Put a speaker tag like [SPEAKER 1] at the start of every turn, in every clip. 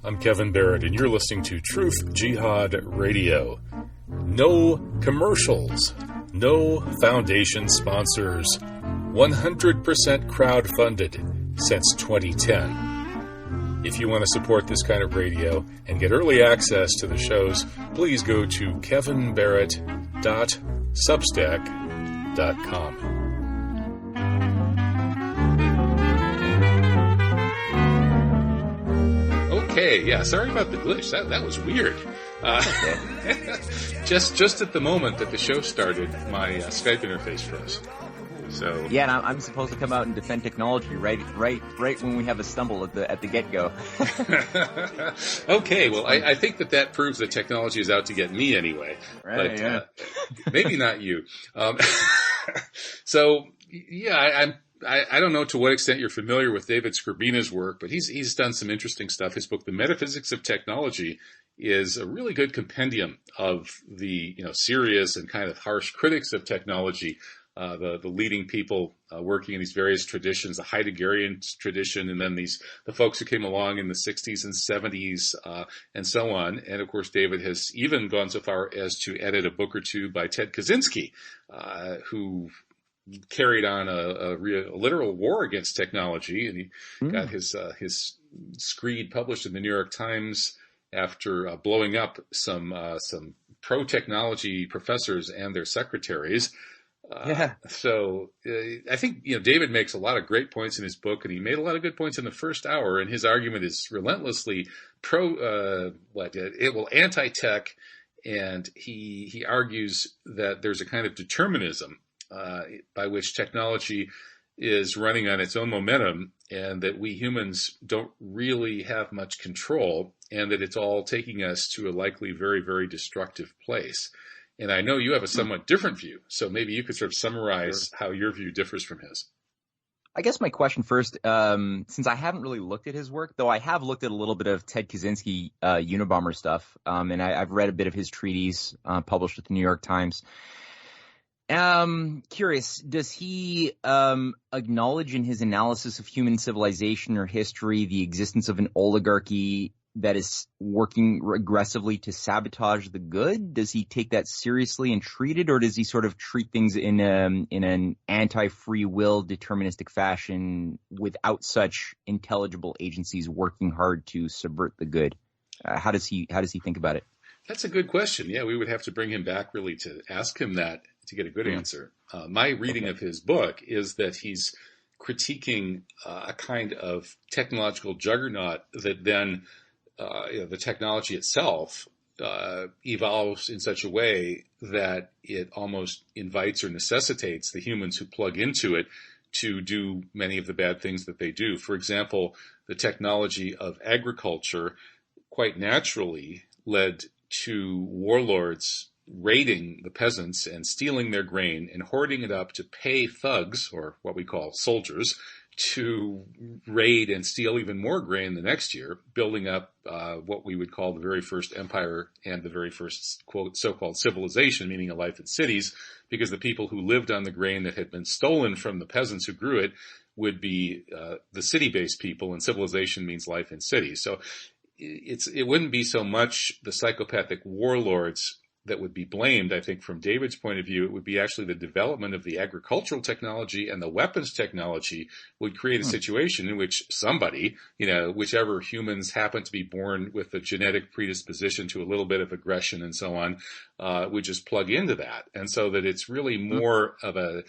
[SPEAKER 1] I'm Kevin Barrett, and you're listening to Truth Jihad Radio. No commercials, no foundation sponsors, 100% crowd-funded since 2010. If you want to support this kind of radio and get early access to the shows, please go to kevinbarrett.substack.com. Okay, yeah, sorry about the glitch. That was weird. Just at the moment that the show started, my Skype interface froze. So
[SPEAKER 2] yeah, and I'm supposed to come out and defend technology right when we have a stumble at the get-go.
[SPEAKER 1] Okay, well, I think that proves that technology is out to get me anyway.
[SPEAKER 2] Right,
[SPEAKER 1] but
[SPEAKER 2] yeah.
[SPEAKER 1] Maybe not you. So yeah, I don't know to what extent you're familiar with David Skrbina's work, but he's done some interesting stuff. His book, The Metaphysics of Technology, is a really good compendium of the serious and kind of harsh critics of technology, the leading people working in these various traditions, the Heideggerian tradition, and then the folks who came along in the 60s and 70s and so on. And of course, David has even gone so far as to edit a book or two by Ted Kaczynski, who carried on a literal war against technology, and he got his screed published in the New York Times after blowing up some pro-technology professors and their secretaries. So I think David makes a lot of great points in his book, and he made a lot of good points in the first hour. And his argument is relentlessly anti-tech, and he argues that there's a kind of determinism by which technology is running on its own momentum, and that we humans don't really have much control, and that it's all taking us to a likely very, very destructive place. And I know you have a somewhat different view, so maybe you could sort of summarize how your view differs from his.
[SPEAKER 2] I guess my question first, since I haven't really looked at his work, though I have looked at a little bit of Ted Kaczynski Unabomber stuff, and I've read a bit of his treatise published with the New York Times. Curious, does he acknowledge in his analysis of human civilization or history the existence of an oligarchy that is working aggressively to sabotage the good? Does he take that seriously and treat it, or does he sort of treat things in an anti-free will deterministic fashion without such intelligible agencies working hard to subvert the good? How does he think about it?
[SPEAKER 1] That's a good question. Yeah, we would have to bring him back really to ask him that to get a good answer. My reading of his book is that he's critiquing a kind of technological juggernaut that then the technology itself evolves in such a way that it almost invites or necessitates the humans who plug into it to do many of the bad things that they do. For example, the technology of agriculture quite naturally led to warlords raiding the peasants and stealing their grain and hoarding it up to pay thugs, or what we call soldiers, to raid and steal even more grain the next year, building up what we would call the very first empire and the very first, quote, so-called civilization, meaning a life in cities, because the people who lived on the grain that had been stolen from the peasants who grew it would be the city-based people, and civilization means life in cities. So it wouldn't be so much the psychopathic warlords that would be blamed. I think from David's point of view, it would be actually the development of the agricultural technology and the weapons technology would create a situation in which somebody, whichever humans happen to be born with a genetic predisposition to a little bit of aggression and so on, would just plug into that. And so that it's really more of a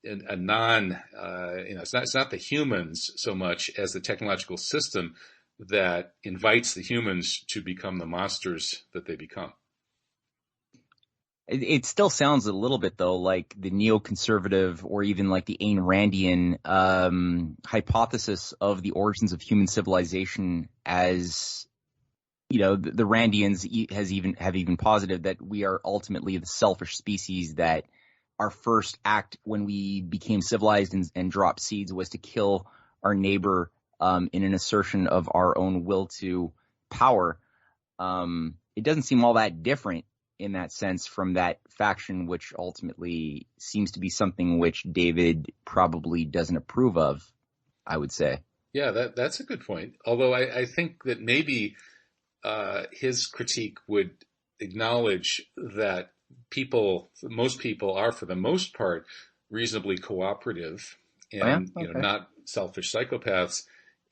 [SPEAKER 1] non, it's not the humans so much as the technological system that invites the humans to become the monsters that they become.
[SPEAKER 2] It still sounds a little bit, though, like the neoconservative or even like the Ayn Randian hypothesis of the origins of human civilization, as the Randians have even posited that we are ultimately the selfish species, that our first act when we became civilized and dropped seeds was to kill our neighbor in an assertion of our own will to power. It doesn't seem all that different in that sense from that faction, which ultimately seems to be something which David probably doesn't approve of, I would say.
[SPEAKER 1] Yeah, that's a good point. Although I think that maybe his critique would acknowledge that most people are, for the most part, reasonably cooperative
[SPEAKER 2] Oh, yeah?
[SPEAKER 1] and
[SPEAKER 2] Okay.
[SPEAKER 1] not selfish psychopaths,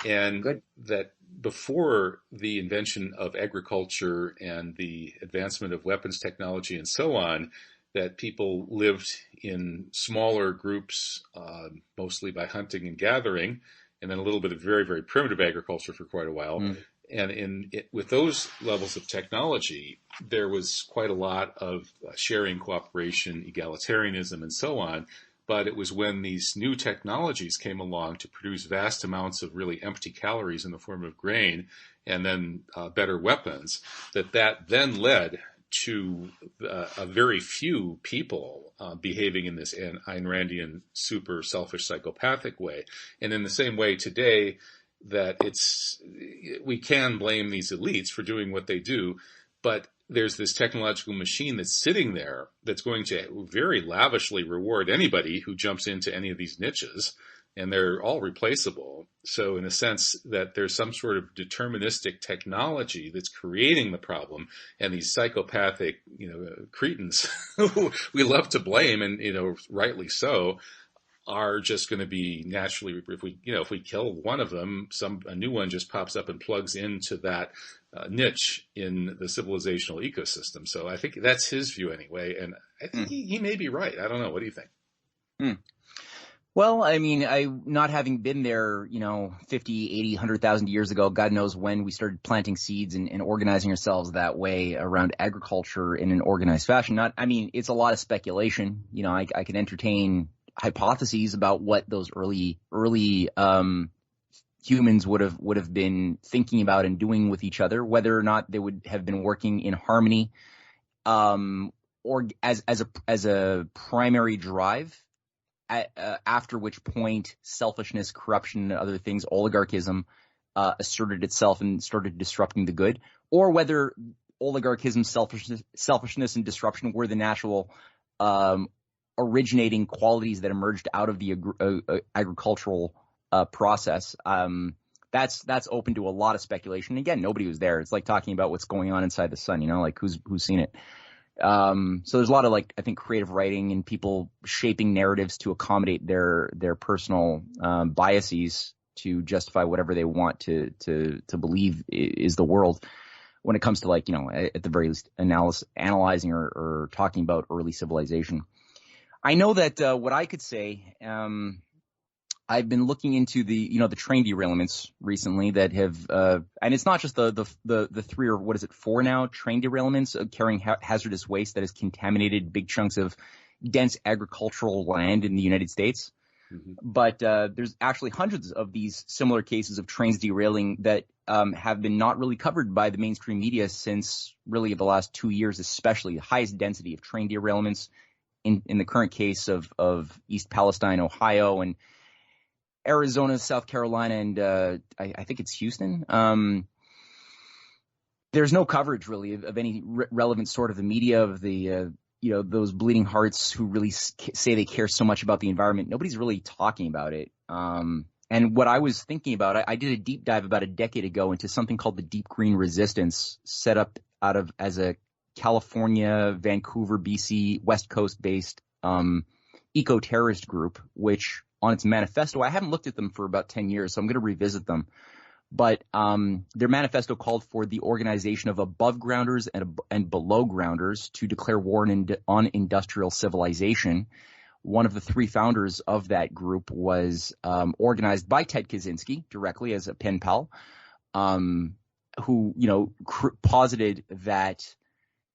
[SPEAKER 1] and
[SPEAKER 2] Good.
[SPEAKER 1] that before the invention of agriculture and the advancement of weapons technology and so on, that people lived in smaller groups, mostly by hunting and gathering, and then a little bit of very, very primitive agriculture for quite a while.
[SPEAKER 2] Mm.
[SPEAKER 1] And with those levels of technology, there was quite a lot of sharing, cooperation, egalitarianism, and so on. But it was when these new technologies came along to produce vast amounts of really empty calories in the form of grain and then better weapons, that then led to a very few people behaving in this Ayn Randian super selfish psychopathic way. And in the same way today, that we can blame these elites for doing what they do, but there's this technological machine that's sitting there that's going to very lavishly reward anybody who jumps into any of these niches, and they're all replaceable. So in a sense that there's some sort of deterministic technology that's creating the problem, and these psychopathic, cretins who we love to blame, and, rightly so, are just going to be naturally, if we kill one of them, a new one just pops up and plugs into that niche in the civilizational ecosystem. So I think that's his view anyway, and I think he may be right. I don't know. What do you think?
[SPEAKER 2] Well, I mean, not having been there, 50, 80, 100,000 years ago, God knows when we started planting seeds and organizing ourselves that way around agriculture in an organized fashion. It's a lot of speculation. I can entertain hypotheses about what those early humans would have been thinking about and doing with each other, whether or not they would have been working in harmony, or as a primary drive. After which point, selfishness, corruption, and other things, oligarchism, asserted itself and started disrupting the good, or whether oligarchism, selfishness, and disruption were the natural originating qualities that emerged out of the agricultural process. That's open to a lot of speculation. Again, nobody was there. It's like talking about what's going on inside the sun. Like who's seen it. So there's a lot of I think creative writing and people shaping narratives to accommodate their personal biases to justify whatever they want to believe is the world when it comes to at the very least analyzing or talking about early civilization. I know that what I could say, I've been looking into the train derailments recently that have, and it's not just the 3 or what is it, 4 now train derailments carrying hazardous waste that has contaminated big chunks of dense agricultural land in the United States. Mm-hmm. But there's actually hundreds of these similar cases of trains derailing that have been not really covered by the mainstream media since really the last 2 years, especially the highest density of train derailments in the current case of East Palestine, Ohio, and Arizona, South Carolina, and I think it's Houston. There's no coverage really of any relevant sort of the media of the those bleeding hearts who really say they care so much about the environment. Nobody's really talking about it. And what I was thinking about, I did a deep dive about a decade ago into something called the Deep Green Resistance, set up as a California, Vancouver, BC, West Coast based eco-terrorist group, which on its manifesto, I haven't looked at them for about 10 years, so I'm going to revisit them. But their manifesto called for the organization of above grounders and below grounders to declare war on industrial civilization. One of the 3 founders of that group was organized by Ted Kaczynski directly as a pen pal, who posited that.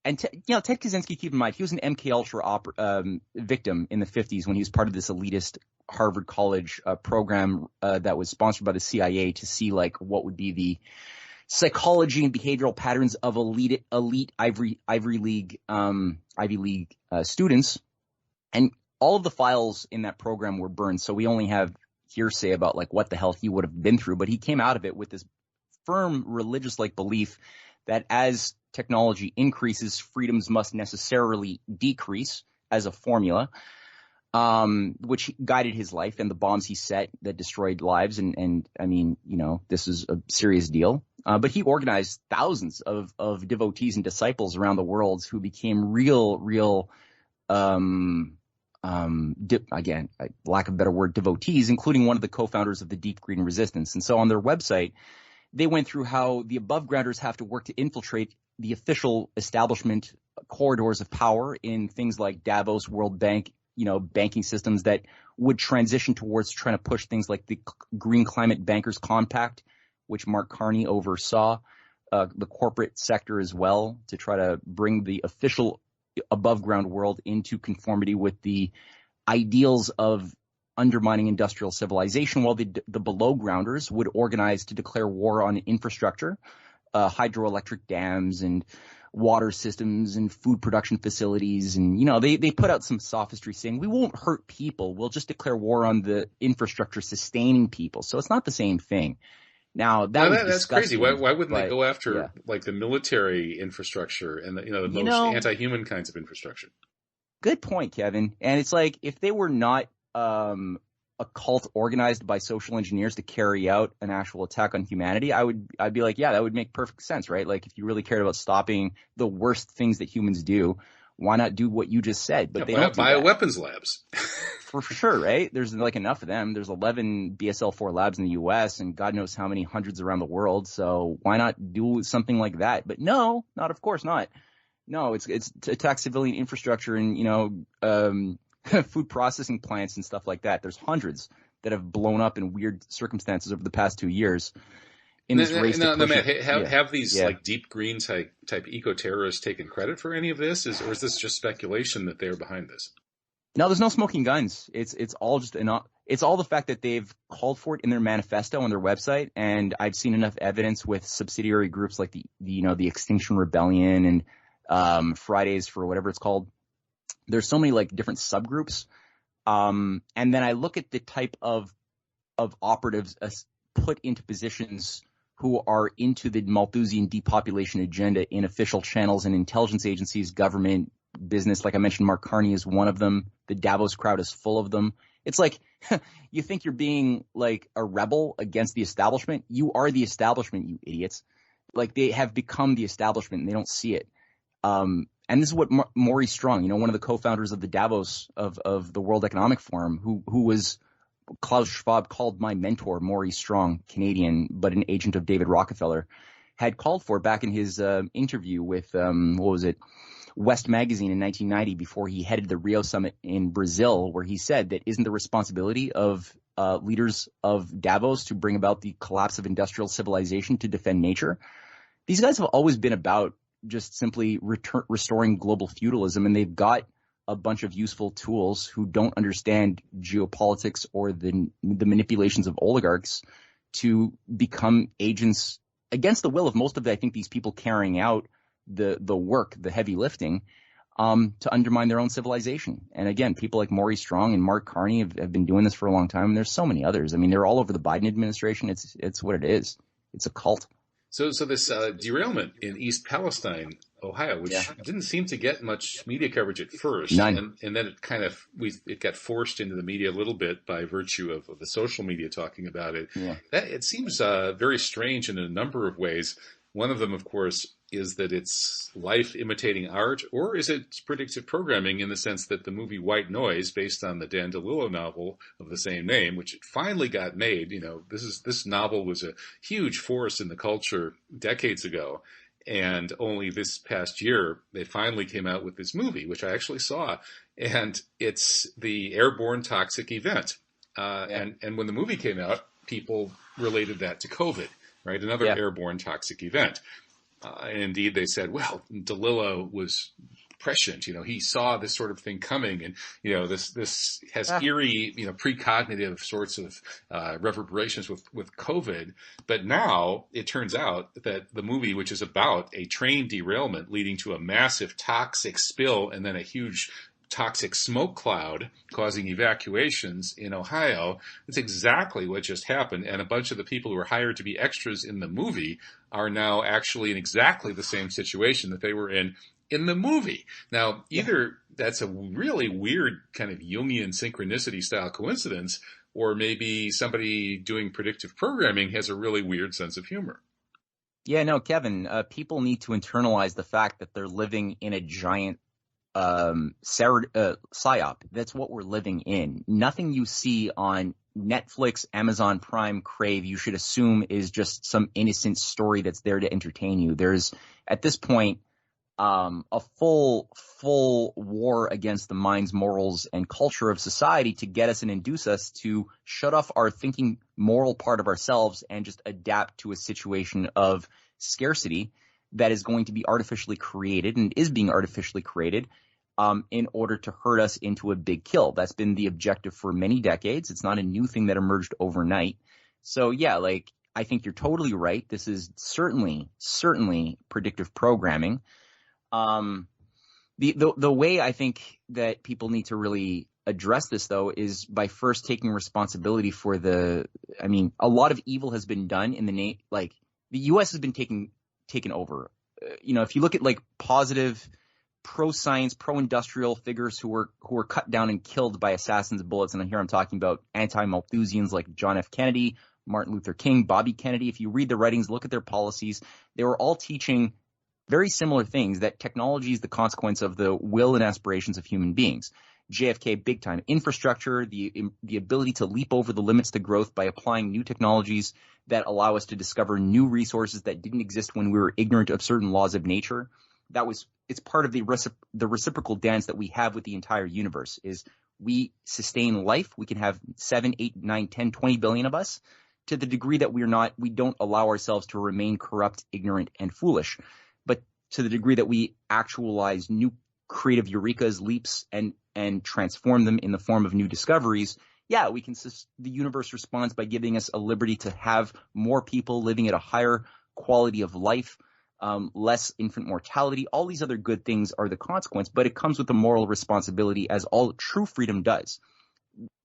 [SPEAKER 2] And Ted Kaczynski, keep in mind, he was an MK Ultra victim in the 50s when he was part of this elitist Harvard College program that was sponsored by the CIA to see what would be the psychology and behavioral patterns of elite Ivy League students. And all of the files in that program were burned, so we only have hearsay about what the hell he would have been through. But he came out of it with this firm religious belief that as technology increases, freedoms must necessarily decrease as a formula, which guided his life and the bombs he set that destroyed lives. And I mean, this is a serious deal. But he organized thousands of devotees and disciples around the world who became real, again, lack of a better word, devotees, including one of the co-founders of the Deep Green Resistance. And so on their website, they went through how the above grounders have to work to infiltrate the official establishment corridors of power in things like Davos, World Bank, banking systems that would transition towards trying to push things like the Green Climate Bankers Compact, which Mark Carney oversaw, the corporate sector as well, to try to bring the official above ground world into conformity with the ideals of undermining industrial civilization, while the below grounders would organize to declare war on infrastructure, hydroelectric dams and water systems and food production facilities. And, they put out some sophistry saying we won't hurt people. We'll just declare war on the infrastructure sustaining people. So it's not the same thing. Now
[SPEAKER 1] that's crazy. Why wouldn't they go after like the military infrastructure and the most anti-human kinds of infrastructure?
[SPEAKER 2] Good point, Kevin. And it's like, if they were not a cult organized by social engineers to carry out an actual attack on humanity, I'd be like, yeah, that would make perfect sense, right? Like, if you really cared about stopping the worst things that humans do, why not do what you just said? But they don't do
[SPEAKER 1] bioweapons labs.
[SPEAKER 2] For sure, right? There's like enough of them. There's 11 BSL-4 labs in the U.S. and God knows how many hundreds around the world. So why not do something like that? But no, of course not. No, it's to attack civilian infrastructure and food processing plants and stuff like that. There's hundreds that have blown up in weird circumstances over the past 2 years. In this race to push
[SPEAKER 1] Matt, have these like deep green type eco-terrorists taken credit for any of this, or is this just speculation that they're behind this?
[SPEAKER 2] No, there's no smoking guns. It's all just it's all the fact that they've called for it in their manifesto on their website, and I've seen enough evidence with subsidiary groups like the Extinction Rebellion and Fridays for whatever it's called. There's so many like different subgroups, and then I look at the type of operatives put into positions who are into the Malthusian depopulation agenda in official channels and intelligence agencies, government, business. Like I mentioned, Mark Carney is one of them. The Davos crowd is full of them. It's like, you think you're being like a rebel against the establishment? You are the establishment, you idiots. Like, they have become the establishment and they don't see it. And this is what Maurice Strong, one of the co-founders of the Davos of the World Economic Forum, who was Klaus Schwab called my mentor, Maurice Strong, Canadian, but an agent of David Rockefeller, had called for back in his interview with, West Magazine in 1990, before he headed the Rio Summit in Brazil, where he said that isn't the responsibility of leaders of Davos to bring about the collapse of industrial civilization to defend nature? These guys have always been about just simply restoring global feudalism, and they've got a bunch of useful tools who don't understand geopolitics or the manipulations of oligarchs to become agents against the will of most of, I think, these people carrying out the work, the heavy lifting, to undermine their own civilization. And again, people like Maurice Strong and Mark Carney have been doing this for a long time. And there's so many others. I mean, they're all over the Biden administration. It's what it is. It's a cult.
[SPEAKER 1] So this derailment in East Palestine, Ohio, which didn't seem to get much media coverage at first,
[SPEAKER 2] None.
[SPEAKER 1] and then it got forced into the media a little bit by virtue of the social media talking about it.
[SPEAKER 2] Yeah.
[SPEAKER 1] It seems very strange in a number of ways. One of them, of course, is that it's life imitating art, or is it predictive programming in the sense that the movie White Noise, based on the Dan DeLillo novel of the same name, which it finally got made, this novel was a huge force in the culture decades ago. And only this past year, they finally came out with this movie, which I actually saw. And it's the airborne toxic event. And when the movie came out, people related that to COVID, right? Another airborne toxic event. And indeed, they said, well, DeLillo was prescient. He saw this sort of thing coming, and this has eerie, precognitive sorts of reverberations with COVID. But now it turns out that the movie, which is about a train derailment leading to a massive toxic spill and then a huge toxic smoke cloud causing evacuations in Ohio. That's exactly what just happened. And a bunch of the people who were hired to be extras in the movie are now actually in exactly the same situation that they were in the movie. Now, either that's a really weird kind of Jungian synchronicity style coincidence, or maybe somebody doing predictive programming has a really weird sense of humor.
[SPEAKER 2] Yeah, no, Kevin, people need to internalize the fact that they're living in a giant psyop. That's what we're living in. Nothing you see on Netflix, Amazon Prime, Crave, you should assume is just some innocent story that's there to entertain you. There's, at this point, a full war against the minds, morals, and culture of society to get us and induce us to shut off our thinking moral part of ourselves and just adapt to a situation of scarcity that is going to be artificially created and is being artificially created in order to herd us into a big kill. That's been the objective for many decades. It's not a new thing that emerged overnight. So yeah, like, I think you're totally right. This is certainly predictive programming. The way I think that people need to really address this, though, is by first taking responsibility for a lot of evil has been done in the name, like, the U.S. has been taken over. If you look at like positive pro-science, pro-industrial figures who were cut down and killed by assassins' bullets, and here I'm talking about anti-Malthusians like John F. Kennedy, Martin Luther King, Bobby Kennedy. If you read the writings, look at their policies, they were all teaching very similar things, that technology is the consequence of the will and aspirations of human beings. JFK, big time. Infrastructure, the ability to leap over the limits to growth by applying new technologies that allow us to discover new resources that didn't exist when we were ignorant of certain laws of nature. It's part of the reciprocal dance that we have with the entire universe, is we sustain life. We can have 7, 8, 9, 10, 20 billion of us, to the degree that we don't allow ourselves to remain corrupt, ignorant, and foolish. But to the degree that we actualize new creative eurekas, leaps, and transform them in the form of new discoveries, yeah, the universe responds by giving us a liberty to have more people living at a higher quality of life, less infant mortality. All these other good things are the consequence, but it comes with a moral responsibility, as all true freedom does.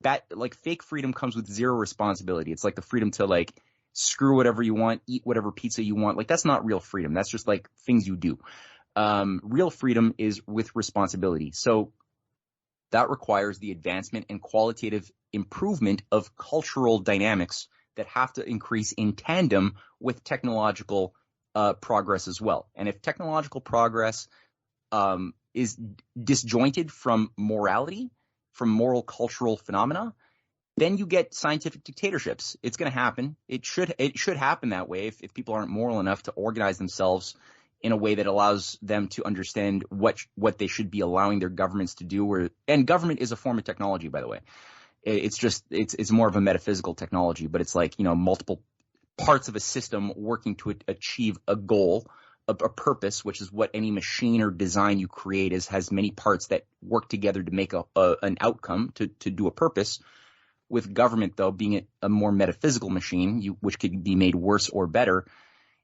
[SPEAKER 2] That, like, fake freedom comes with zero responsibility. It's like the freedom to, like, screw whatever you want, eat whatever pizza you want. Like, that's not real freedom. That's just like things you do. Real freedom is with responsibility. So that requires the advancement and qualitative improvement of cultural dynamics that have to increase in tandem with technological progress as well. And if technological progress is disjointed from morality, from moral cultural phenomena, then you get scientific dictatorships. It's going to happen. It should happen that way if people aren't moral enough to organize themselves in a way that allows them to understand what they should be allowing their governments to do. And government is a form of technology, by the way. It's more of a metaphysical technology, but it's like, multiple parts of a system working to achieve a goal, a purpose, which is what any machine or design you create has many parts that work together to make an outcome, to do a purpose. With government, though, being a more metaphysical machine, which could be made worse or better,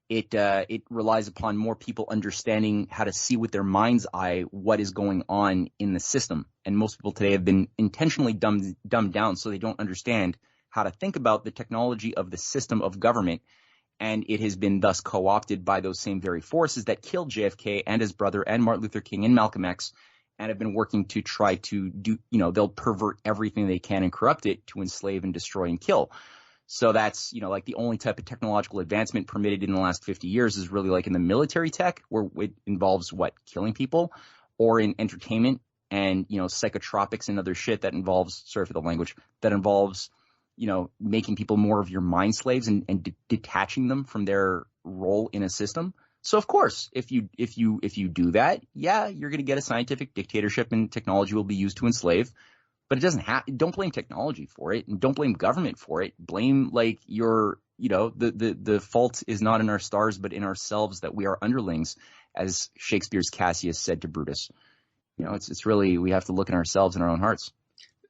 [SPEAKER 2] it relies upon more people understanding how to see with their mind's eye what is going on in the system. And most people today have been intentionally dumbed down, so they don't understand how to think about the technology of the system of government. And it has been thus co-opted by those same very forces that killed JFK and his brother and Martin Luther King and Malcolm X, and have been working to try to do, they'll pervert everything they can and corrupt it to enslave and destroy and kill. So that's, like, the only type of technological advancement permitted in the last 50 years is really like in the military tech, where it involves killing people, or in entertainment and, psychotropics and other shit that involves, sorry for the language, that involves, making people more of your mind slaves and detaching them from their role in a system. So of course, if you do that, yeah, you're going to get a scientific dictatorship, and technology will be used to enslave. But it doesn't don't blame technology for it, and don't blame government for it. Blame, like, the fault is not in our stars, but in ourselves, that we are underlings, as Shakespeare's Cassius said to Brutus. It's really, we have to look in ourselves and our own hearts.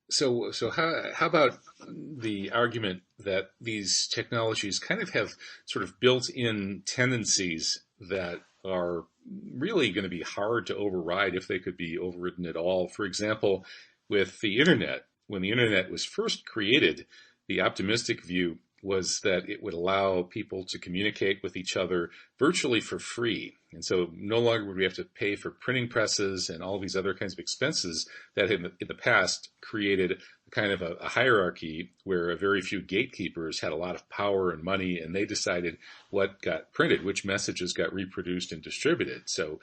[SPEAKER 1] So how about the argument that these technologies kind of have sort of built-in tendencies that are really going to be hard to override, if they could be overridden at all? For example, with the internet, when the internet was first created, the optimistic view was that it would allow people to communicate with each other virtually for free. And so no longer would we have to pay for printing presses and all these other kinds of expenses that in the past created kind of a hierarchy where a very few gatekeepers had a lot of power and money, and they decided what got printed, which messages got reproduced and distributed. So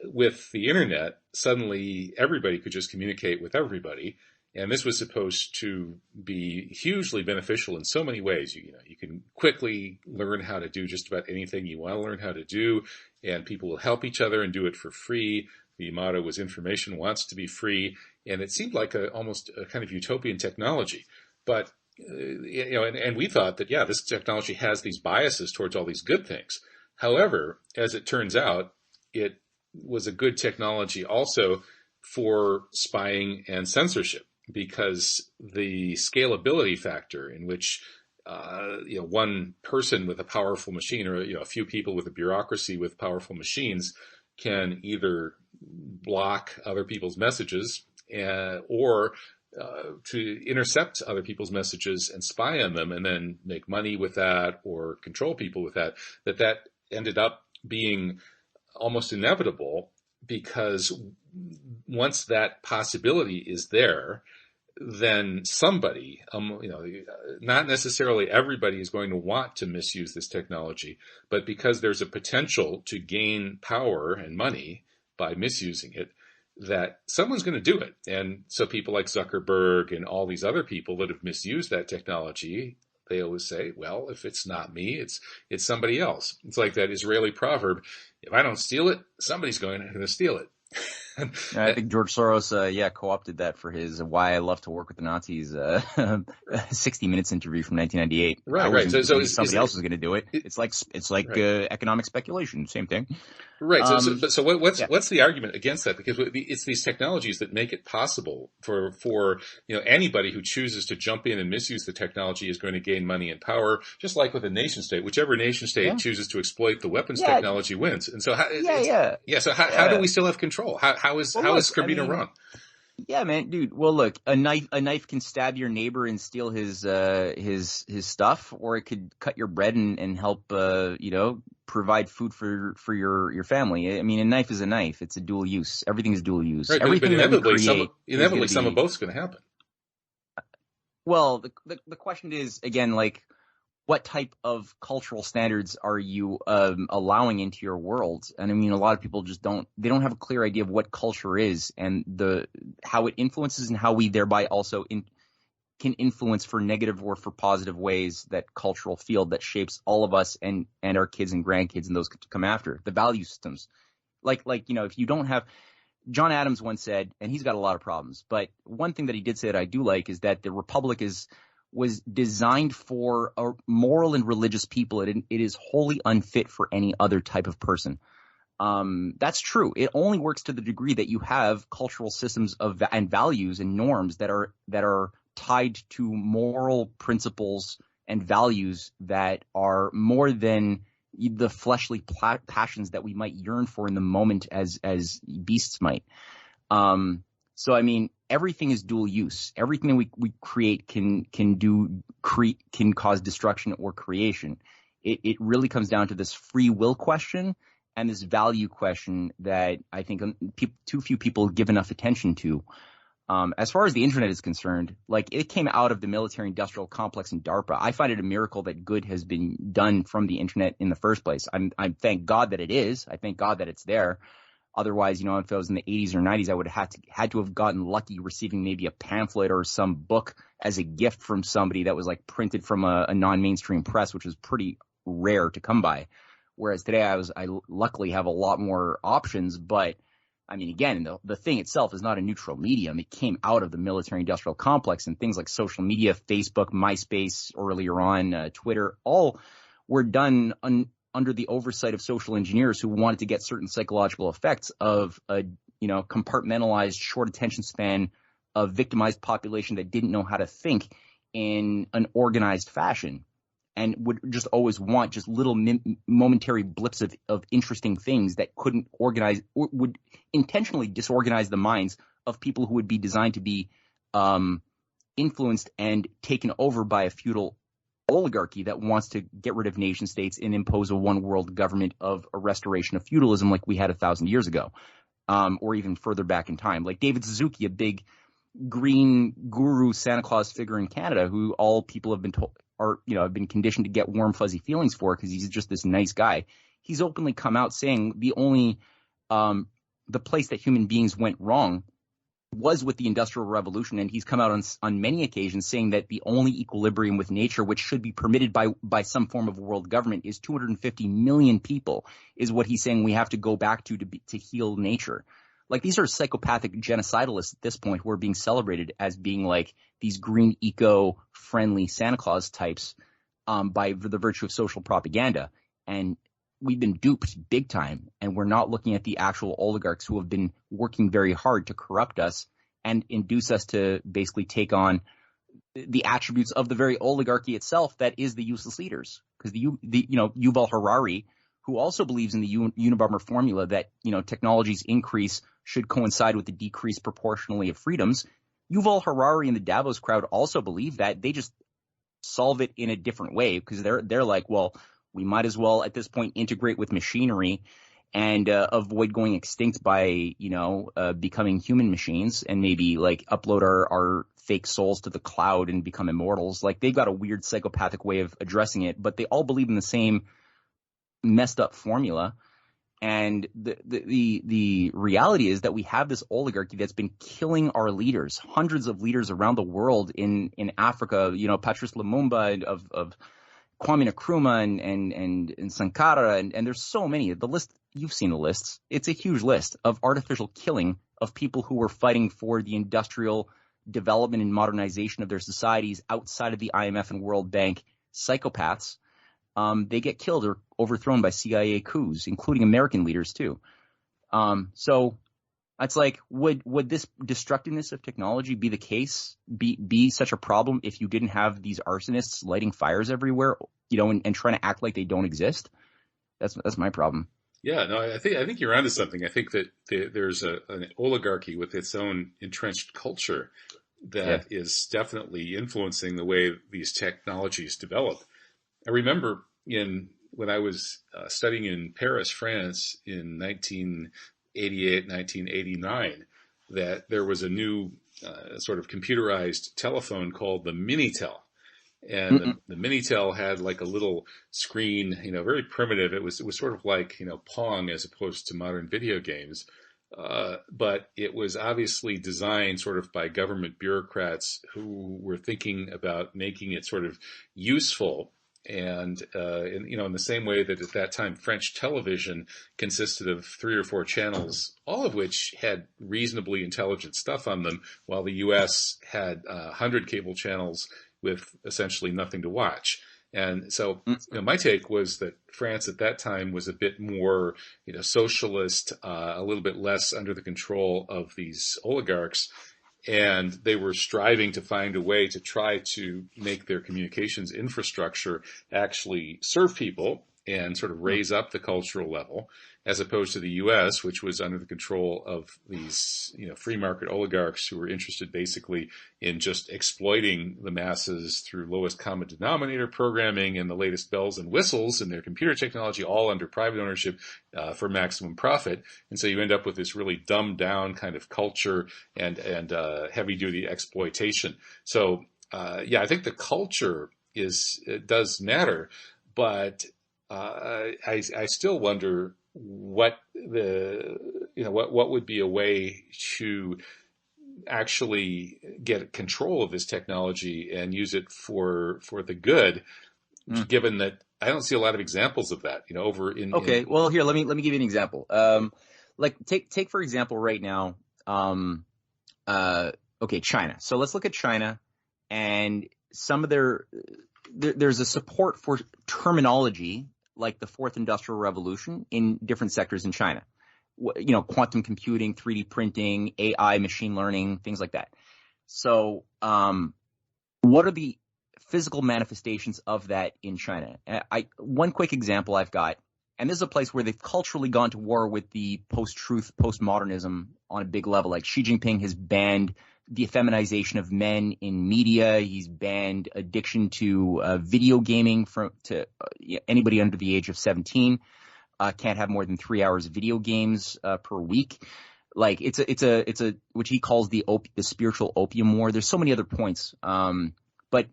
[SPEAKER 1] with the internet, suddenly everybody could just communicate with everybody. And this was supposed to be hugely beneficial in so many ways. You can quickly learn how to do just about anything you want to learn how to do, and people will help each other and do it for free. The motto was information wants to be free, and it seemed like almost a kind of utopian technology. But and we thought that this technology has these biases towards all these good things. However, as it turns out, it was a good technology also for spying and censorship, because the scalability factor in which one person with a powerful machine, or a few people with a bureaucracy with powerful machines, can either block other people's messages or to intercept other people's messages and spy on them and then make money with that or control people with that ended up being almost inevitable, because once that possibility is there, then somebody, not necessarily everybody is going to want to misuse this technology, but because there's a potential to gain power and money by misusing it, that someone's going to do it. And so people like Zuckerberg and all these other people that have misused that technology, they always say, well, if it's not me, it's somebody else. It's like that Israeli proverb, if I don't steal it, somebody's going to steal it.
[SPEAKER 2] I think George Soros, co-opted that for his "Why I Love to Work with the Nazis" 60 Minutes interview from 1998.
[SPEAKER 1] Right. So
[SPEAKER 2] somebody else was going to do it. It's like right. Economic speculation, same thing.
[SPEAKER 1] Right. So what's the argument against that? Because it's these technologies that make it possible for anybody who chooses to jump in and misuse the technology is going to gain money and power, just like with a nation state. Whichever nation state chooses to exploit the weapons technology wins. And so how do we still have control? How is Skrbina wrong?
[SPEAKER 2] Yeah, man, dude. Well, look, a knife can stab your neighbor and steal his stuff, or it could cut your bread and help provide food for your family. I mean, a knife is a knife. It's a dual use. Everything is dual use.
[SPEAKER 1] Right,
[SPEAKER 2] everything
[SPEAKER 1] but inevitably some of both is going to happen.
[SPEAKER 2] Well, the question is, again, like, what type of cultural standards are you allowing into your world? And I mean, a lot of people just don't have a clear idea of what culture is and how it influences, and how we thereby also can influence for negative or for positive ways that cultural field that shapes all of us and our kids and grandkids and those to come after. The value systems. Like if you don't have, John Adams once said, and he's got a lot of problems, but one thing that he did say that I do like is that the Republic was designed for a moral and religious people. It is wholly unfit for any other type of person. That's true. It only works to the degree that you have cultural systems and values and norms that are tied to moral principles and values that are more than the fleshly passions that we might yearn for in the moment as beasts might. So I mean, everything is dual use. Everything that we create can cause destruction or creation. It really comes down to this free will question and this value question that I think too few people give enough attention to. As far as the internet is concerned, like, it came out of the military-industrial complex in DARPA. I find it a miracle that good has been done from the internet in the first place. I thank God that it is. I thank God that it's there. Otherwise, if I was in the 80s or 90s, I would have had to have gotten lucky receiving maybe a pamphlet or some book as a gift from somebody that was like printed from a non-mainstream press, which was pretty rare to come by. Whereas today I luckily have a lot more options. But I mean, again, the thing itself is not a neutral medium. It came out of the military-industrial complex, and things like social media, Facebook, MySpace, earlier on, Twitter, all were done under the oversight of social engineers who wanted to get certain psychological effects of a compartmentalized, short attention span, of victimized population that didn't know how to think in an organized fashion, and would just always want just little momentary blips of interesting things that couldn't organize, or would intentionally disorganize the minds of people who would be designed to be influenced and taken over by a feudal oligarchy that wants to get rid of nation states and impose a one world government of a restoration of feudalism like we had 1,000 years ago, or even further back in time. Like David Suzuki, a big green guru Santa Claus figure in Canada, who all people have been told have been conditioned to get warm fuzzy feelings for because he's just this nice guy. He's openly come out saying the place that human beings went wrong was with the Industrial Revolution, and he's come out on many occasions saying that the only equilibrium with nature, which should be permitted by some form of world government, is 250 million people, is what he's saying we have to go back to heal nature. Like, these are psychopathic genocidalists at this point who are being celebrated as being like these green eco-friendly Santa Claus types by the virtue of social propaganda. And we've been duped big time, and we're not looking at the actual oligarchs who have been working very hard to corrupt us and induce us to basically take on the attributes of the very oligarchy itself that is the useless leaders. Because Yuval Harari, who also believes in the Unabomber formula that technology's increase should coincide with the decrease proportionally of freedoms, Yuval Harari and the Davos crowd also believe that. They just solve it in a different way because they're like, well, we might as well at this point integrate with machinery and avoid going extinct by, becoming human machines and maybe like upload our fake souls to the cloud and become immortals. Like, they've got a weird psychopathic way of addressing it, but they all believe in the same messed up formula. And the reality is that we have this oligarchy that's been killing our leaders, hundreds of leaders around the world in Africa, Patrice Lumumba of Kwame Nkrumah and Sankara, and there's so many. The list, you've seen the lists. It's a huge list of artificial killing of people who were fighting for the industrial development and modernization of their societies outside of the IMF and World Bank. Psychopaths, they get killed or overthrown by CIA coups, including American leaders too. So it's like, would this destructiveness of technology be the case, be such a problem if you didn't have these arsonists lighting fires everywhere, and trying to act like they don't exist? That's my problem.
[SPEAKER 1] Yeah, no, I think you're onto something. I think that there's an oligarchy with its own entrenched culture that is definitely influencing the way these technologies develop. I remember when I was studying in Paris, France in 1988, 1989, that there was a new sort of computerized telephone called the Minitel. And the Minitel had like a little screen, very primitive. It was sort of like, Pong as opposed to modern video games. But it was obviously designed sort of by government bureaucrats who were thinking about making it sort of useful. And in the same way that at that time French television consisted of 3 or 4 channels, all of which had reasonably intelligent stuff on them, while the U.S. had 100 cable channels with essentially nothing to watch. And so my take was that France at that time was a bit more socialist, a little bit less under the control of these oligarchs. And they were striving to find a way to try to make their communications infrastructure actually serve people and sort of raise up the cultural level, as opposed to the U.S., which was under the control of these, free market oligarchs who were interested basically in just exploiting the masses through lowest common denominator programming and the latest bells and whistles in their computer technology, all under private ownership for maximum profit. And so you end up with this really dumbed down kind of culture and heavy duty exploitation. So, I think the culture does matter, but I still wonder what would be a way to actually get control of this technology and use it for the good, given that I don't see a lot of examples of that, over in.
[SPEAKER 2] Okay, well, here, let me give you an example. Like take for example right now, China. So let's look at China and some of there's a support for terminology like the fourth industrial revolution in different sectors in China. Quantum computing, 3D printing, AI, machine learning, things like that. So, what are the physical manifestations of that in China? One quick example I've got, and this is a place where they've culturally gone to war with the post-truth, postmodernism on a big level. Like Xi Jinping has banned the effeminization of men in media. He's banned addiction to video gaming anybody under the age of 17 can't have more than 3 hours of video games per week. Like it's a which he calls the spiritual opium war. There's so many other points, but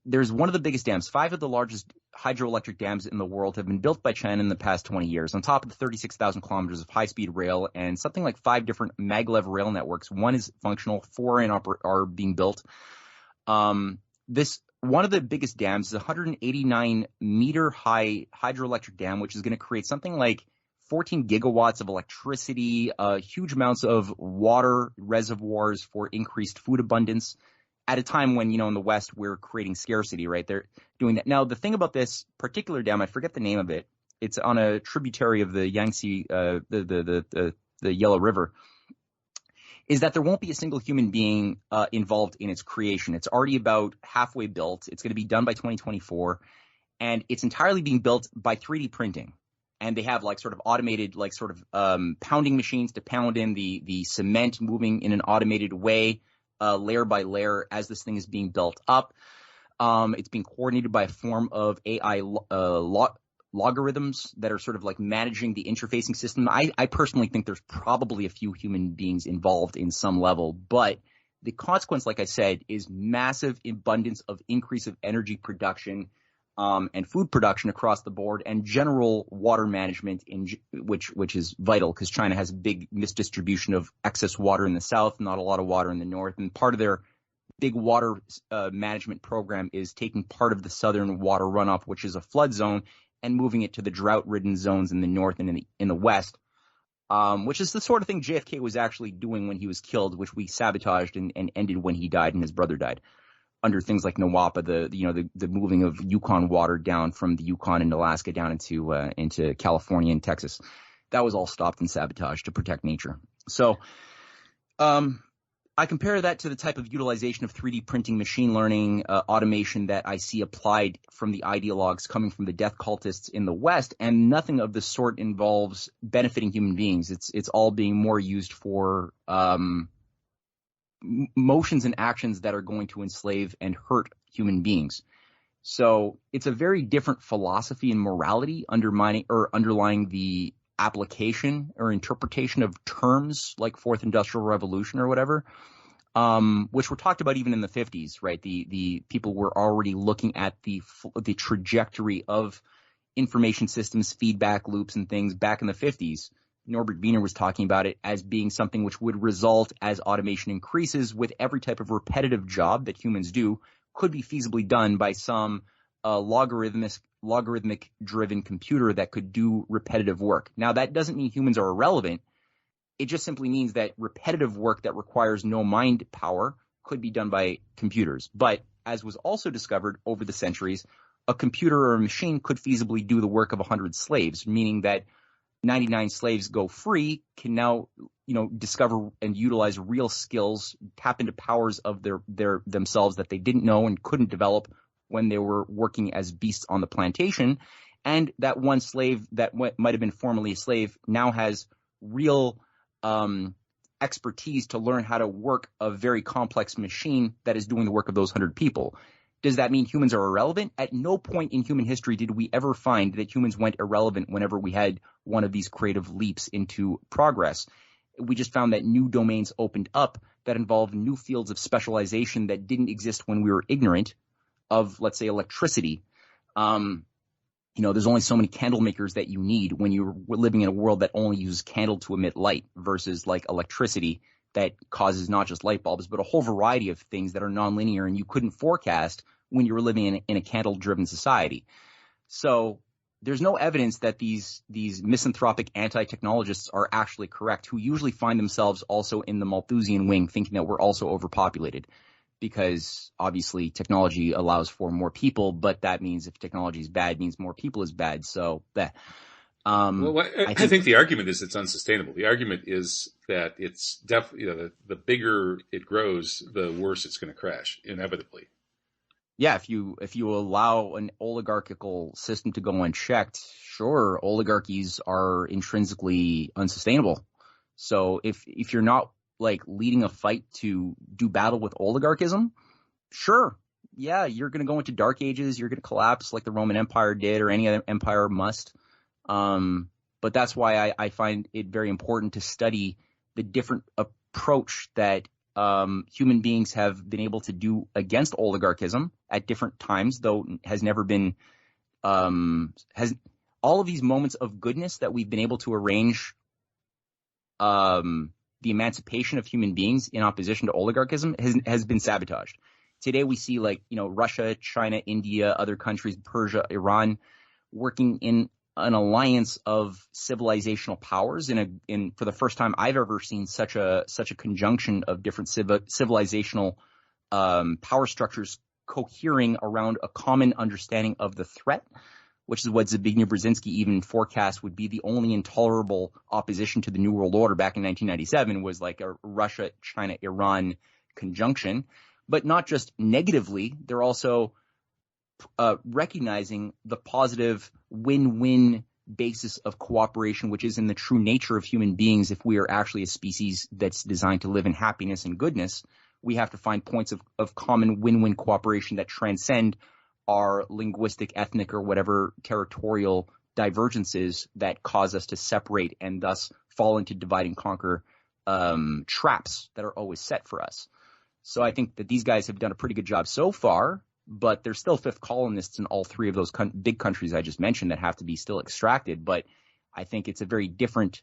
[SPEAKER 2] there's one of the biggest dams. 5 of the largest hydroelectric dams in the world have been built by China in the past 20 years, on top of the 36,000 kilometers of high-speed rail and something like 5 different maglev rail networks. 1 is functional, 4 are being built. One of the biggest dams is a 189-meter high hydroelectric dam, which is going to create something like 14 gigawatts of electricity, huge amounts of water reservoirs for increased food abundance, at a time when, in the West, we're creating scarcity, right? They're doing that. Now, the thing about this particular dam, I forget the name of it. It's on a tributary of the Yangtze, the Yellow River, is that there won't be a single human being involved in its creation. It's already about halfway built. It's going to be done by 2024, and it's entirely being built by 3D printing. And they have like sort of automated, pounding machines to pound in the cement, moving in an automated way, layer by layer as this thing is being built up. It's being coordinated by a form of AI logarithms that are sort of like managing the interfacing system. I personally think there's probably a few human beings involved in some level, but the consequence, like I said, is massive abundance of increase of energy production and food production across the board, and general water management, which is vital because China has a big misdistribution of excess water in the south, not a lot of water in the north. And part of their big water management program is taking part of the southern water runoff, which is a flood zone, and moving it to the drought-ridden zones in the north and in the west, which is the sort of thing JFK was actually doing when he was killed, which we sabotaged and ended when he died and his brother died. Under things like NWAPA, the moving of Yukon water down from the Yukon and Alaska down into California and Texas, that was all stopped and sabotaged to protect nature. So, I compare that to the type of utilization of 3D printing, machine learning, automation that I see applied from the ideologues coming from the death cultists in the West, and nothing of the sort involves benefiting human beings. It's all being more used for motions and actions that are going to enslave and hurt human beings. So it's a very different philosophy and morality underlying the application or interpretation of terms like Fourth Industrial Revolution or whatever, which were talked about even in the 50s, right? The people were already looking at the trajectory of information systems, feedback loops, and things back in the 50s. Norbert Wiener was talking about it as being something which would result as automation increases with every type of repetitive job that humans do could be feasibly done by some logarithmic driven computer that could do repetitive work. Now, that doesn't mean humans are irrelevant. It just simply means that repetitive work that requires no mind power could be done by computers. But as was also discovered over the centuries, a computer or a machine could feasibly do the work of 100 slaves, meaning that 99 slaves go free, can now, discover and utilize real skills, tap into powers of their themselves that they didn't know and couldn't develop when they were working as beasts on the plantation. And that one slave that might have been formerly a slave now has real expertise to learn how to work a very complex machine that is doing the work of those 100 people. Does that mean humans are irrelevant? At no point in human history did we ever find that humans went irrelevant whenever we had one of these creative leaps into progress. We just found that new domains opened up that involved new fields of specialization that didn't exist when we were ignorant of, let's say, electricity. There's only so many candle makers that you need when you're living in a world that only uses candle to emit light versus like electricity that causes not just light bulbs, but a whole variety of things that are nonlinear and you couldn't forecast when you were living in a candle-driven society. So there's no evidence that these misanthropic anti-technologists are actually correct, who usually find themselves also in the Malthusian wing, thinking that we're also overpopulated. Because obviously technology allows for more people, but that means if technology is bad, means more people is bad. So that.
[SPEAKER 1] I think the argument is it's unsustainable. The argument is that it's definitely the bigger it grows, the worse it's going to crash inevitably.
[SPEAKER 2] Yeah, if you allow an oligarchical system to go unchecked, sure, oligarchies are intrinsically unsustainable. So if you're not like leading a fight to do battle with oligarchism, sure. Yeah, you're going to go into dark ages. You're going to collapse like the Roman Empire did or any other empire must. But that's why I find it very important to study the different approach that human beings have been able to do against oligarchism at different times, though has never been has all of these moments of goodness that we've been able to arrange the emancipation of human beings in opposition to oligarchism has been sabotaged. Today we see Russia, China, India, other countries, Persia, Iran, working in an alliance of civilizational powers in for the first time I've ever seen such a conjunction of different civilizational power structures cohering around a common understanding of the threat, which is what Zbigniew Brzezinski even forecast would be the only intolerable opposition to the New World Order back in 1997 was like a Russia, China, Iran conjunction. But not just negatively, they're also recognizing the positive win-win basis of cooperation, which is in the true nature of human beings. If we are actually a species that's designed to live in happiness and goodness, we have to find points of common win-win cooperation that transcend our linguistic, ethnic, or whatever territorial divergences that cause us to separate and thus fall into divide and conquer traps that are always set for us. So I think that these guys have done a pretty good job so far, but they're still fifth columnists in all three of those big countries I just mentioned that have to be still extracted. But I think it's a very different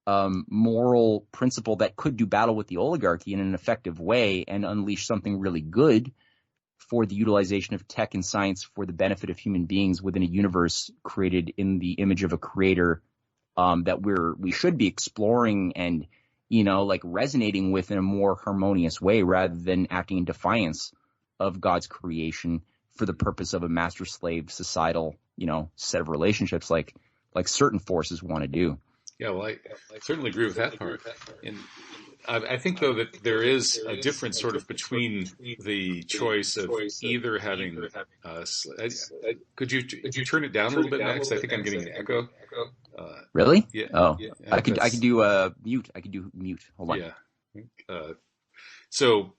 [SPEAKER 2] moral principle that could do battle with the oligarchy in an effective way and unleash something really good for the utilization of tech and science for the benefit of human beings within a universe created in the image of a creator that we should be exploring and resonating with in a more harmonious way rather than acting in defiance of God's creation for the purpose of a master-slave societal, set of relationships like certain forces want to do.
[SPEAKER 1] Yeah, well, I certainly agree with that part. And I think, though, that there is a difference sort of between the choice of either having could you turn it down a little bit, Max? I think I'm getting an echo.
[SPEAKER 2] Really?
[SPEAKER 1] Yeah.
[SPEAKER 2] Oh,
[SPEAKER 1] yeah,
[SPEAKER 2] I could do mute. I could do mute. Hold on.
[SPEAKER 1] Yeah. So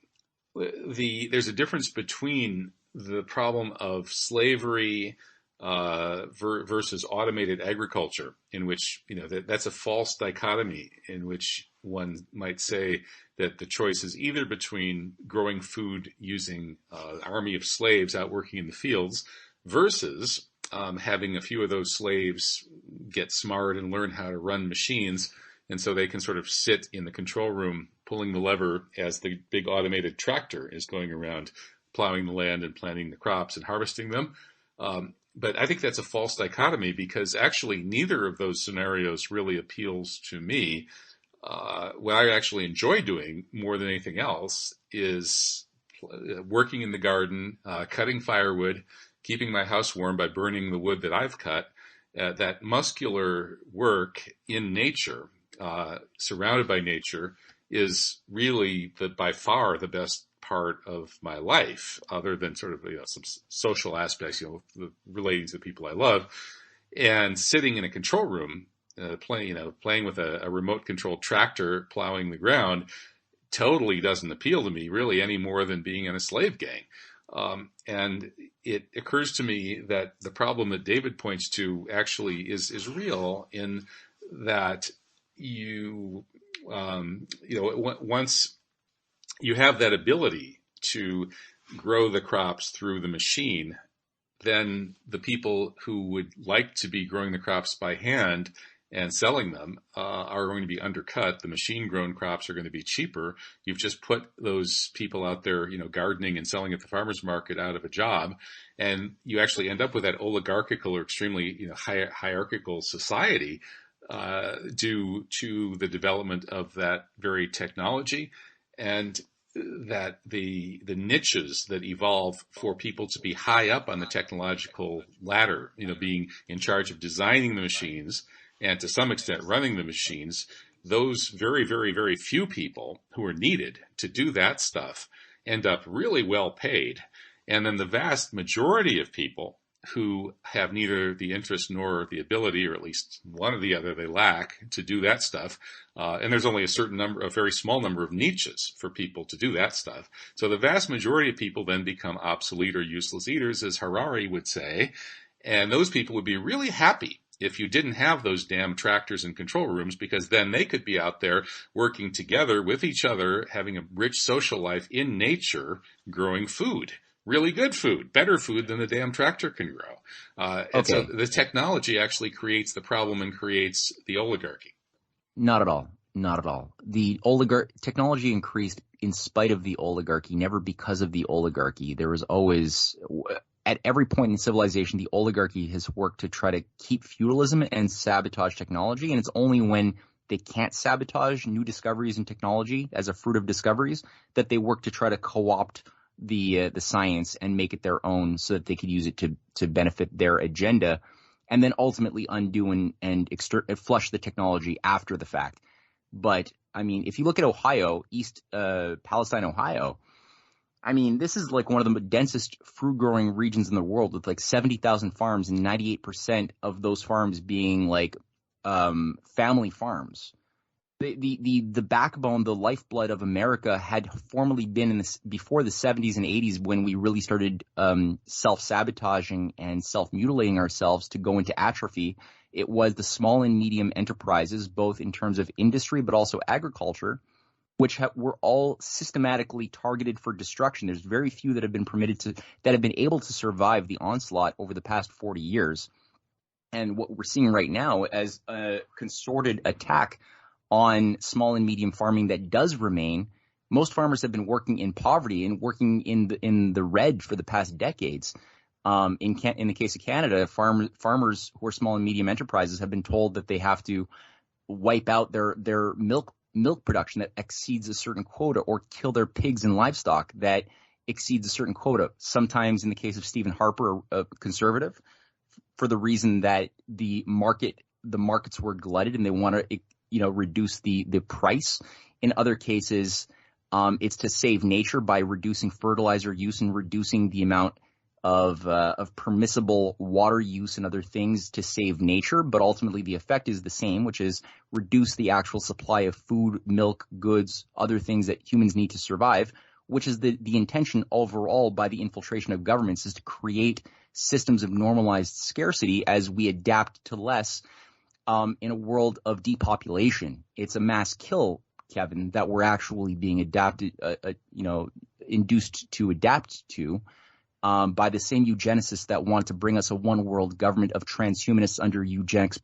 [SPEAKER 1] there's a difference between the problem of slavery versus automated agriculture, in which that's a false dichotomy, in which one might say that the choice is either between growing food using an army of slaves out working in the fields versus having a few of those slaves get smart and learn how to run machines, and so they can sort of sit in the control room pulling the lever as the big automated tractor is going around plowing the land and planting the crops and harvesting them. But I think that's a false dichotomy, because actually neither of those scenarios really appeals to me. What I actually enjoy doing more than anything else is working in the garden, cutting firewood, keeping my house warm by burning the wood that I've cut. That muscular work in nature, surrounded by nature, is really by far the best part of my life, other than sort of some social aspects, relating to the people I love. And sitting in a control room, playing with a remote controlled tractor plowing the ground, totally doesn't appeal to me really any more than being in a slave gang. And it occurs to me that the problem that David points to actually is real, in that once you have that ability to grow the crops through the machine, then the people who would like to be growing the crops by hand and selling them are going to be undercut. The machine-grown crops are going to be cheaper. You've just put those people out there, gardening and selling at the farmer's market out of a job, and you actually end up with that oligarchical or extremely hierarchical society due to the development of that very technology, and that the niches that evolve for people to be high up on the technological ladder, being in charge of designing the machines and to some extent running the machines, those very, very, very few people who are needed to do that stuff end up really well paid. And then the vast majority of people who have neither the interest nor the ability, or at least one or the other they lack, to do that stuff. And there's only a very small number of niches for people to do that stuff. So the vast majority of people then become obsolete or useless eaters, as Harari would say. And those people would be really happy if you didn't have those damn tractors and control rooms, because then they could be out there working together with each other, having a rich social life in nature, growing food. Really good food, better food than the damn tractor can grow. And so the technology actually creates the problem and creates the oligarchy.
[SPEAKER 2] Not at all. Not at all. The technology increased in spite of the oligarchy, never because of the oligarchy. There was always, at every point in civilization, the oligarchy has worked to try to keep feudalism and sabotage technology. And it's only when they can't sabotage new discoveries in technology as a fruit of discoveries that they work to try to co-opt the science and make it their own so that they could use it to benefit their agenda, and then ultimately undo and flush the technology after the fact. But I mean, if you look at Ohio, East Palestine, Ohio, I mean, this is like one of the densest fruit growing regions in the world, with like 70,000 farms and 98% of those farms being like family farms. The backbone, the lifeblood of America had formerly been before the 70s and 80s, when we really started self-sabotaging and self-mutilating ourselves to go into atrophy. It was the small and medium enterprises, both in terms of industry but also agriculture, which were all systematically targeted for destruction. There's very few that have been that have been able to survive the onslaught over the past 40 years. And what we're seeing right now as a concerted attack on small and medium farming that does remain. Most farmers have been working in poverty and working in the red for the past decades. In the case of Canada, farmers who are small and medium enterprises have been told that they have to wipe out their milk production that exceeds a certain quota, or kill their pigs and livestock that exceeds a certain quota. Sometimes, in the case of Stephen Harper, a conservative, for the reason that the markets were glutted and they want to reduce the price. In other cases, it's to save nature by reducing fertilizer use and reducing the amount of permissible water use and other things to save nature. But ultimately, the effect is the same, which is reduce the actual supply of food, milk, goods, other things that humans need to survive, which is the intention overall by the infiltration of governments, is to create systems of normalized scarcity as we adapt to less. In a world of depopulation, it's a mass kill, Kevin, that we're actually being induced to adapt to by the same eugenicists that want to bring us a one-world government of transhumanists under eugenics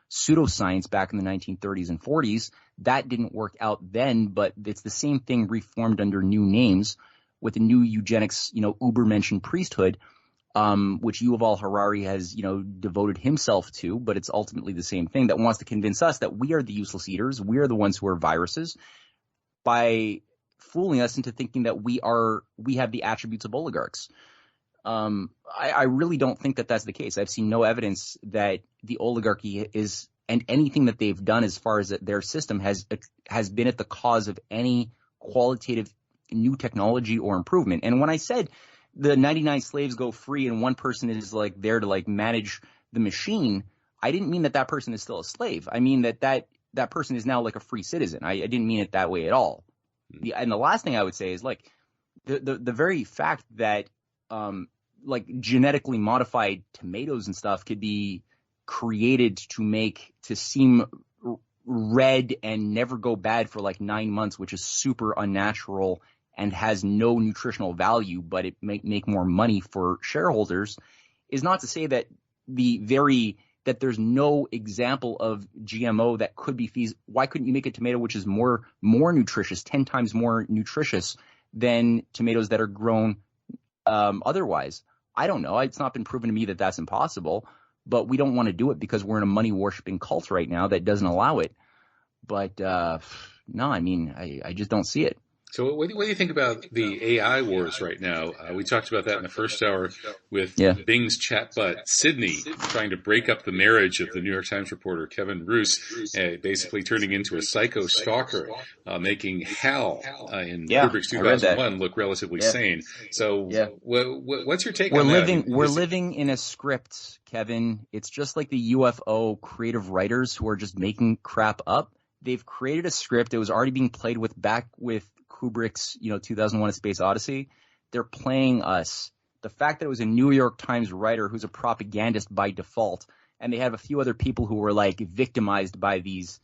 [SPEAKER 2] pseudo-science back in the 1930s and 40s. That didn't work out then, but it's the same thing reformed under new names with the new eugenics, Ubermensch priesthood. Which Yuval Harari has, devoted himself to, but it's ultimately the same thing, that wants to convince us that we are the useless eaters, we are the ones who are viruses, by fooling us into thinking that we have the attributes of oligarchs. I really don't think that that's the case. I've seen no evidence that the oligarchy is, and anything that they've done as far as their system has been at the cause of any qualitative new technology or improvement. And when I said the 99 slaves go free and one person is like there to like manage the machine, I didn't mean that person is still a slave. I mean that person is now like a free citizen. I didn't mean it that way at all. And the last thing I would say is like the very fact that like genetically modified tomatoes and stuff could be created to seem red and never go bad for like 9 months, which is super unnatural and has no nutritional value, but it may make more money for shareholders, is not to say that that there's no example of GMO that could be feasible. Why couldn't you make a tomato which is more nutritious, 10 times more nutritious than tomatoes that are grown otherwise? I don't know. It's not been proven to me that that's impossible, but we don't want to do it because we're in a money worshipping cult right now that doesn't allow it. But no, I mean, I just don't see it.
[SPEAKER 1] So what do you think about the AI wars right now? We talked about that in the first hour with
[SPEAKER 2] Yeah.
[SPEAKER 1] Bing's chatbot Sydney trying to break up the marriage of the New York Times reporter Kevin Roose, basically turning into a psycho stalker, making Hal in
[SPEAKER 2] Yeah,
[SPEAKER 1] Kubrick's
[SPEAKER 2] I read that.
[SPEAKER 1] 2001 look relatively
[SPEAKER 2] Yeah.
[SPEAKER 1] sane. So
[SPEAKER 2] Yeah.
[SPEAKER 1] what's your take
[SPEAKER 2] We're
[SPEAKER 1] on that?
[SPEAKER 2] we're living in a script, Kevin. It's just like the UFO creative writers who are just making crap up. They've created a script. It was already being played with back with Kubrick's, 2001: A Space Odyssey. They're playing us. The fact that it was a New York Times writer who's a propagandist by default, and they have a few other people who were like victimized by these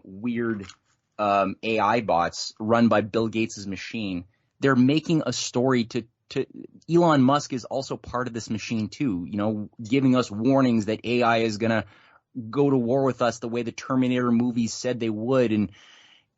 [SPEAKER 2] weird AI bots run by Bill Gates' machine. They're making a story to Elon Musk is also part of this machine too, giving us warnings that AI is going to go to war with us the way the Terminator movies said they would. And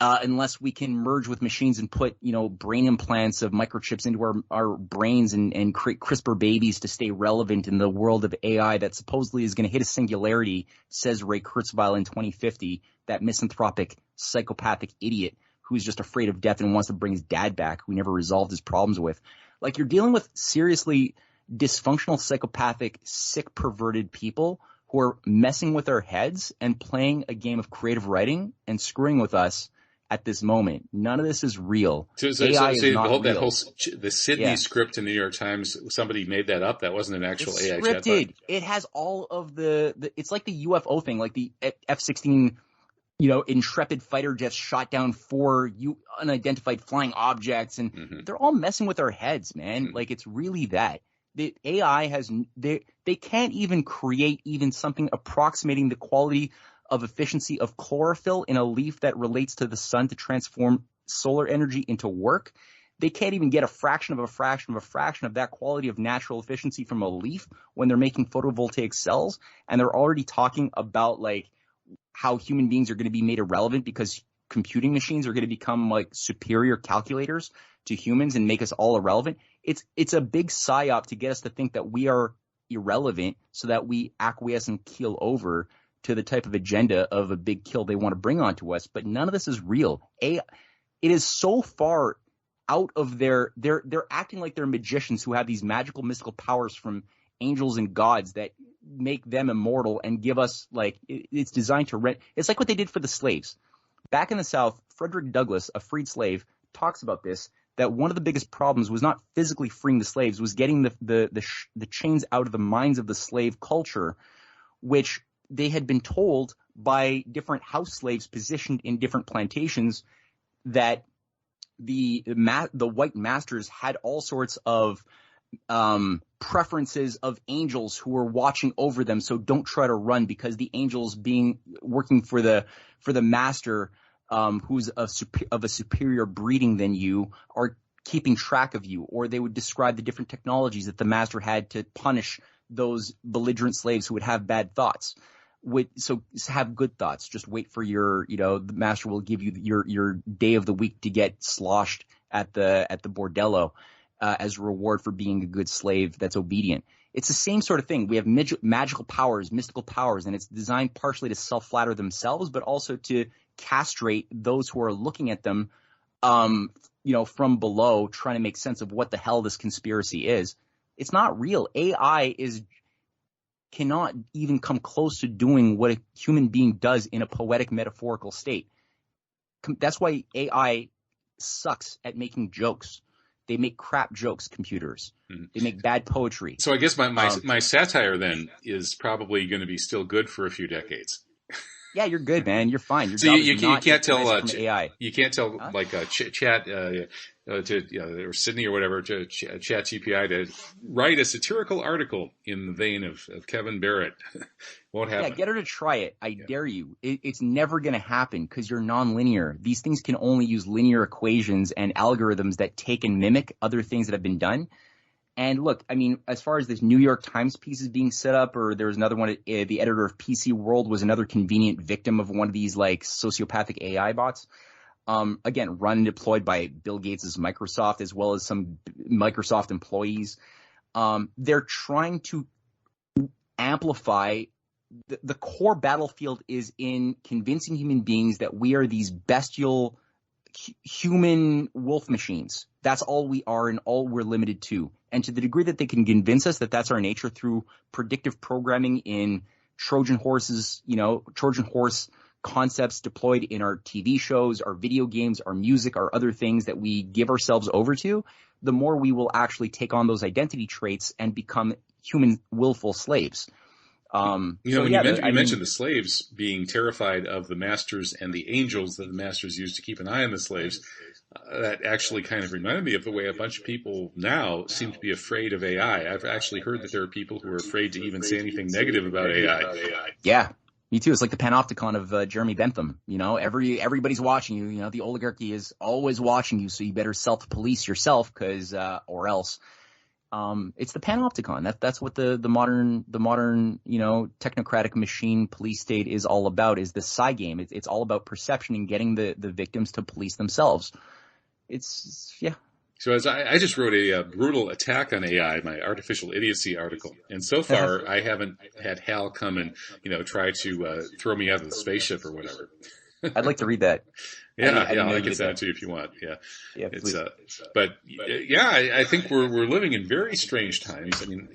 [SPEAKER 2] unless we can merge with machines and put, brain implants of microchips into our brains and create CRISPR babies to stay relevant in the world of AI that supposedly is going to hit a singularity, says Ray Kurzweil in 2050, that misanthropic, psychopathic idiot who's just afraid of death and wants to bring his dad back, who never resolved his problems with. Like, you're dealing with seriously dysfunctional, psychopathic, sick, perverted people who are messing with our heads and playing a game of creative writing and screwing with us at this moment. None of this is real. AI is not real.
[SPEAKER 1] That whole the Sydney script in the New York Times, somebody made that up. That wasn't an actual
[SPEAKER 2] It's
[SPEAKER 1] AI
[SPEAKER 2] scripted.
[SPEAKER 1] chatbot.
[SPEAKER 2] It has all of the it's like the UFO thing, like the F-16, Intrepid fighter jets shot down 4 unidentified flying objects, and they're all messing with our heads, man. Like, it's really that. The AI they can't even create even something approximating the quality of efficiency of chlorophyll in a leaf that relates to the sun to transform solar energy into work. They can't even get a fraction of a fraction of a fraction of that quality of natural efficiency from a leaf when they're making photovoltaic cells. And they're already talking about like how human beings are going to be made irrelevant because computing machines are going to become like superior calculators to humans and make us all irrelevant. It's a big psyop to get us to think that we are irrelevant so that we acquiesce and keel over to the type of agenda of a big kill they want to bring onto us. But none of this is real. It is so far out of they're acting like they're magicians who have these magical mystical powers from angels and gods that make them immortal and give us like it's designed to rent. It's like what they did for the slaves. Back in the South, Frederick Douglass, a freed slave, talks about this, that one of the biggest problems was not physically freeing the slaves, was getting the chains out of the minds of the slave culture, which they had been told by different house slaves positioned in different plantations that the white masters had all sorts of preferences of angels who were watching over them. So don't try to run because the angels working for the master, who's of a superior breeding than you, are keeping track of you. Or they would describe the different technologies that the master had to punish those belligerent slaves who would have bad thoughts. So have good thoughts. Just wait for the master will give you your day of the week to get sloshed at the bordello as a reward for being a good slave that's obedient. It's the same sort of thing. We have magical powers, mystical powers, and it's designed partially to self-flatter themselves, but also to castrate those who are looking at them, from below, trying to make sense of what the hell this conspiracy is. It's not real. AI cannot even come close to doing what a human being does in a poetic, metaphorical state. That's why AI sucks at making jokes. They make crap jokes, computers. They make bad poetry.
[SPEAKER 1] So I guess my satire then is probably going to be still good for a few decades.
[SPEAKER 2] Yeah, you're good, man. You're fine. Your
[SPEAKER 1] So
[SPEAKER 2] job
[SPEAKER 1] you
[SPEAKER 2] is not
[SPEAKER 1] can't tell
[SPEAKER 2] from AI.
[SPEAKER 1] You can't tell like chat or Sydney or whatever to chat GPI to write a satirical article in the vein of Kevin Barrett. Won't happen.
[SPEAKER 2] Yeah, get her to try it. I dare you. It's never going to happen because you're nonlinear. These things can only use linear equations and algorithms that take and mimic other things that have been done. And look, I mean, as far as this New York Times piece is being set up, or there was another one, the editor of PC World was another convenient victim of one of these like sociopathic AI bots. Again, run and deployed by Bill Gates' Microsoft, as well as some Microsoft employees. They're trying to amplify the core battlefield is in convincing human beings that we are these bestial human wolf machines. That's all we are and all we're limited to. And to the degree that they can convince us that that's our nature through predictive programming in Trojan horses, Trojan horse concepts deployed in our TV shows, our video games, our music, our other things that we give ourselves over to, the more we will actually take on those identity traits and become human willful slaves.
[SPEAKER 1] You mentioned the slaves being terrified of the masters and the angels that the masters used to keep an eye on the slaves. That actually kind of reminded me of the way a bunch of people now seem to be afraid of AI. I've actually heard that there are people who are afraid to even say anything negative about AI.
[SPEAKER 2] Yeah, me too. It's like the panopticon of Jeremy Bentham. Everybody's watching you. The oligarchy is always watching you, so you better self-police yourself, or else. It's the panopticon. That's what the modern technocratic machine police state is all about. Is the psi game. It's all about perception and getting the victims to police themselves.
[SPEAKER 1] So as I just wrote a brutal attack on AI, my artificial idiocy article, and so far I haven't had Hal come and try to throw me out of the spaceship or whatever.
[SPEAKER 2] I'd like to read that.
[SPEAKER 1] I can send it to you if you want. Yeah, it's I think we're living in very strange times. I mean,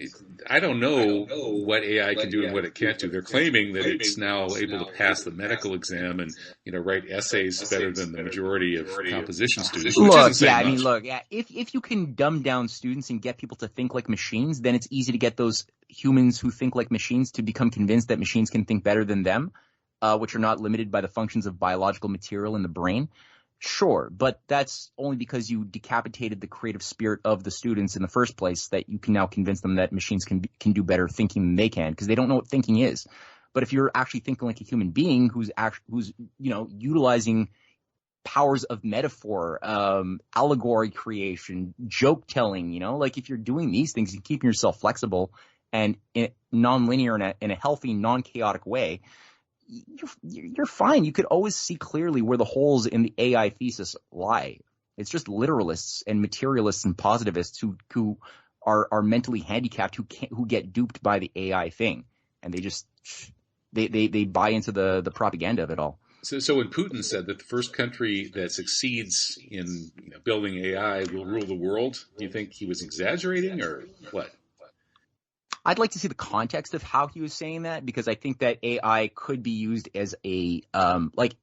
[SPEAKER 1] I don't know what AI can do and what it can't do. They're claiming that it's now able to pass the medical exam and write essays better than the majority of composition students.
[SPEAKER 2] If you can dumb down students and get people to think like machines, then it's easy to get those humans who think like machines to become convinced that machines can think better than them. Which are not limited by the functions of biological material in the brain. Sure, but that's only because you decapitated the creative spirit of the students in the first place, that you can now convince them that machines can do better thinking than they can, because they don't know what thinking is. But if you're actually thinking like a human being who's utilizing powers of metaphor, allegory creation, joke telling, like if you're doing these things and keeping yourself flexible and non-linear in a healthy, non-chaotic way, you're fine. You could always see clearly where the holes in the AI thesis lie. It's just literalists and materialists and positivists who are mentally handicapped who get duped by the AI thing, and they buy into the propaganda of it all.
[SPEAKER 1] So when Putin said that the first country that succeeds in building AI will rule the world, do you think he was exaggerating or what?
[SPEAKER 2] I'd like to see the context of how he was saying that, because I think that AI could be used as a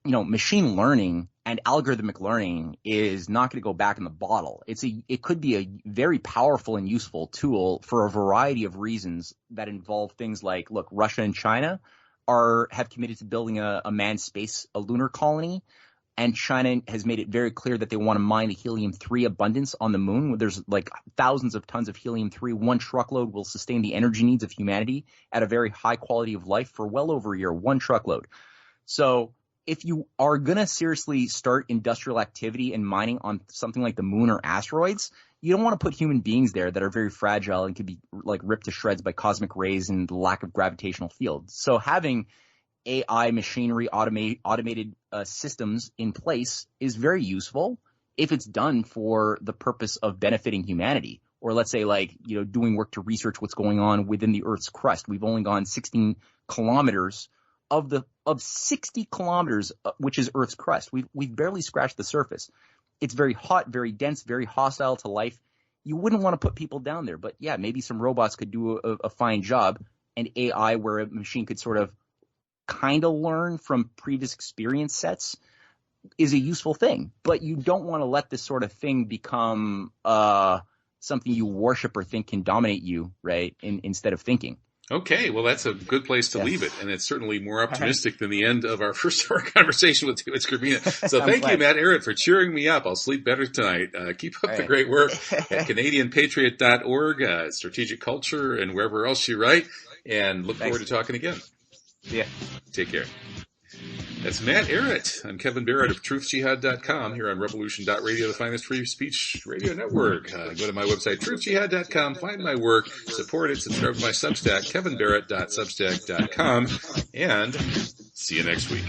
[SPEAKER 2] machine learning and algorithmic learning is not going to go back in the bottle. It could be a very powerful and useful tool for a variety of reasons that involve things like, look, Russia and China have committed to building a manned space, a lunar colony. And China has made it very clear that they want to mine the helium-3 abundance on the moon. There's like thousands of tons of helium-3. One truckload will sustain the energy needs of humanity at a very high quality of life for well over a year, one truckload. So if you are going to seriously start industrial activity and mining on something like the moon or asteroids, you don't want to put human beings there that are very fragile and could be like ripped to shreds by cosmic rays and the lack of gravitational field. So having AI machinery, automated systems in place is very useful if it's done for the purpose of benefiting humanity. Or let's say doing work to research what's going on within the Earth's crust. We've only gone 16 kilometers of 60 kilometers, which is Earth's crust. We've barely scratched the surface. It's very hot, very dense, very hostile to life. You wouldn't want to put people down there, but yeah, maybe some robots could do a fine job, and AI where a machine could sort of kind of learn from previous experience sets is a useful thing. But you don't want to let this sort of thing become something you worship or think can dominate you, right, instead of thinking.
[SPEAKER 1] Okay, well, that's a good place to leave it, and it's certainly more optimistic than the end of our first hour conversation with David Skrbina. So thank you, Matt Ehret, for cheering me up. I'll sleep better tonight. Keep up the great work at CanadianPatriot.org, Strategic Culture, and wherever else you write, and look forward to talking again.
[SPEAKER 2] Yeah.
[SPEAKER 1] Take care. That's Matt Ehret. I'm Kevin Barrett of TruthJihad.com here on Revolution.Radio, the finest free speech radio network. Go to my website, TruthJihad.com, find my work, support it, subscribe to my Substack, kevinbarrett.substack.com, and see you next week.